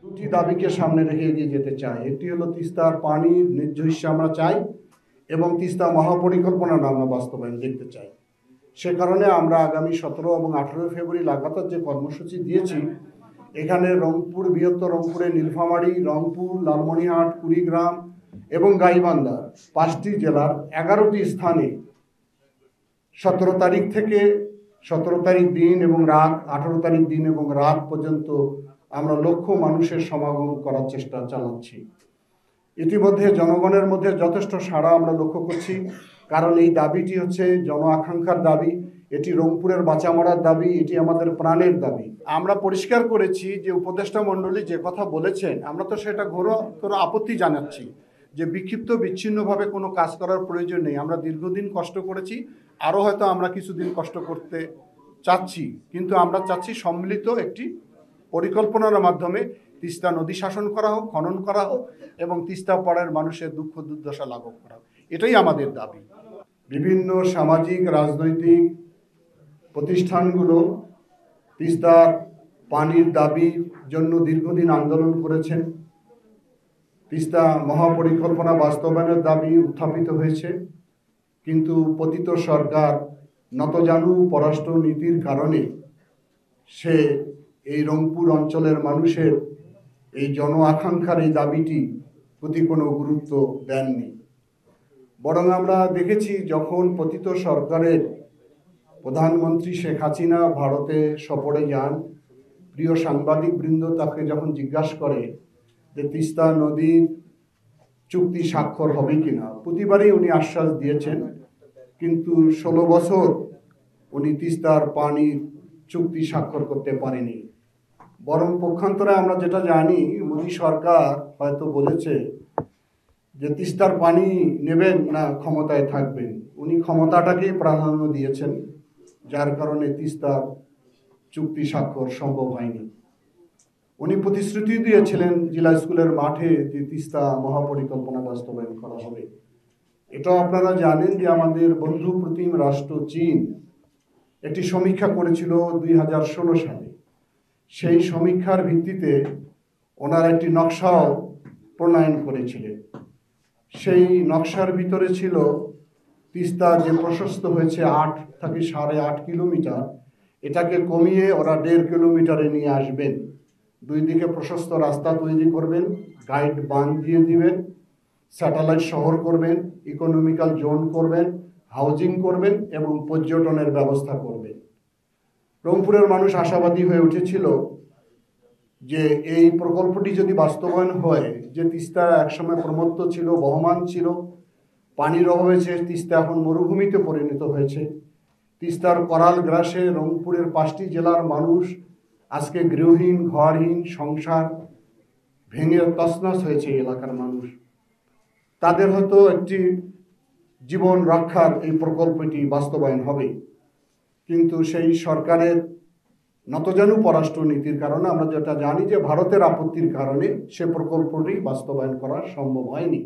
দুটি দাবিকে সামনে রেখে এগিয়ে যেতে চাই। একটি হলো তিস্তার পানির ন্যায্য হিস্যা আমরা চাই এবং তিস্তা মহাপরিকল্পনাটা আমরা বাস্তবায়ন দেখতে চাই। সে কারণে আমরা আগামী 17 এবং 18 ফেব্রুয়ারি লাগাতার যে কর্মসূচি দিয়েছি, এখানে রংপুর, বৃহত্তর রংপুরে নীলফামারী, রংপুর, লালমনিরহাট, কুড়িগ্রাম এবং গাইবান্ধা 5টি জেলার 11টি স্থানে 17 তারিখ থেকে 17 তারিখ দিন এবং রাত, 18 তারিখ দিন এবং রাত পর্যন্ত আমরা লক্ষ মানুষের সমাগম করার চেষ্টা চালাচ্ছি। ইতিমধ্যে জনগণের মধ্যে যথেষ্ট সাড়া আমরা লক্ষ্য করছি, কারণ এই দাবিটি হচ্ছে জন আকাঙ্ক্ষার দাবি, এটি রংপুরের বাঁচা মরার দাবি, এটি আমাদের প্রাণের দাবি। আমরা পরিষ্কার করেছি যে উপদেষ্টা মণ্ডলী যে কথা বলেছেন, আমরা তো সেটা ঘোর আপত্তি জানাচ্ছি যে বিক্ষিপ্ত বিচ্ছিন্নভাবে কোনো কাজ করার প্রয়োজন নেই। আমরা দীর্ঘদিন কষ্ট করেছি, আরও হয়তো আমরা কিছুদিন কষ্ট করতে চাচ্ছি, কিন্তু আমরা চাচ্ছি সম্মিলিত একটি পরিকল্পনার মাধ্যমে তিস্তা নদী শাসন করা হোক, খনন করা হোক এবং তিস্তা পাড়ের মানুষের দুঃখ দুর্দশা লাঘব করা হোক। এটাই আমাদের দাবি। বিভিন্ন সামাজিক রাজনৈতিক প্রতিষ্ঠানগুলো তিস্তার পানির দাবির জন্য দীর্ঘদিন আন্দোলন করেছেন। তিস্তা মহাপরিকল্পনা বাস্তবায়নের দাবি উত্থাপিত হয়েছে, কিন্তু পতিত সরকার নতজানু পররাষ্ট্র নীতির কারণে সে এই রংপুর অঞ্চলের মানুষের এই জন আকাঙ্ক্ষার এই দাবিটি প্রতি কোনো গুরুত্ব দেননি। বরং আমরা দেখেছি যখন পতিত সরকারের প্রধানমন্ত্রী শেখ হাসিনা ভারতে সফরে যান, প্রিয় সাংবাদিক বৃন্দ তাকে যখন জিজ্ঞাসা করে যে তিস্তা নদীর চুক্তি স্বাক্ষর হবে কিনা, প্রতিবারই উনি আশ্বাস দিয়েছেন, কিন্তু 16 বছর উনি তিস্তার পানির চুক্তি স্বাক্ষর করতে পারেনি। বরং পক্ষান্তরে আমরা যেটা জানি, মোদী সরকার হয়তো বলেছে যে তিস্তার পানি নেবেন না ক্ষমতায় থাকবেন। উনি ক্ষমতাটাকেই প্রাধান্য দিয়েছেন, যার কারণে তিস্তার চুক্তি স্বাক্ষর সম্ভব হয়নি। উনি প্রতিশ্রুতি দিয়েছিলেন জেলা স্কুলের মাঠে যে তিস্তা মহাপরিকল্পনা বাস্তবায়ন করা হবে। এটাও আপনারা জানেন যে আমাদের বন্ধু প্রতিম রাষ্ট্র চীন একটি সমীক্ষা করেছিল 2016 সালে। সেই সমীক্ষার ভিত্তিতে ওনারা একটি নকশাও প্রণয়ন করেছিলেন। সেই নকশার ভিতরে ছিল তিস্তা যে প্রশস্ত হয়েছে 8 থেকে 8.5 কিলোমিটার, এটাকে কমিয়ে ওরা 1.5 কিলোমিটারে নিয়ে আসবেন। 2 দিকে প্রশস্ত রাস্তা তৈরি করবেন, গাইড বাঁধ দিয়ে দিবেন, স্যাটেলাইট শহর করবেন, ইকোনমিক্যাল জোন করবেন, হাউজিং করবেন এবং পর্যটনের ব্যবস্থা করবেন। রংপুরের মানুষ আশাবাদী হয়ে উঠেছিল যে এই প্রকল্পটি যদি বাস্তবায়ন হয়, যে তিস্তা একসময় প্রমত্ত ছিল, বহমান ছিল, পানির অভাবে তিস্তা এখন মরুভূমিতে পরিণত হয়েছে। তিস্তার করাল গ্রাসে রংপুরের 5টি জেলার মানুষ আজকে গৃহহীন, ঘরহীন, সংসার ভেঙে তছনছ হয়েছে। এলাকার মানুষ, তাদের হয়তো একটি জীবন রক্ষার এই প্রকল্পটি বাস্তবায়ন হবে, কিন্তু সেই সরকারের নতজানু পররাষ্ট্র নীতির কারণে আমরা যেটা জানি যে ভারতের আপত্তির কারণে সে প্রকল্পটি বাস্তবায়ন করা সম্ভব হয়নি।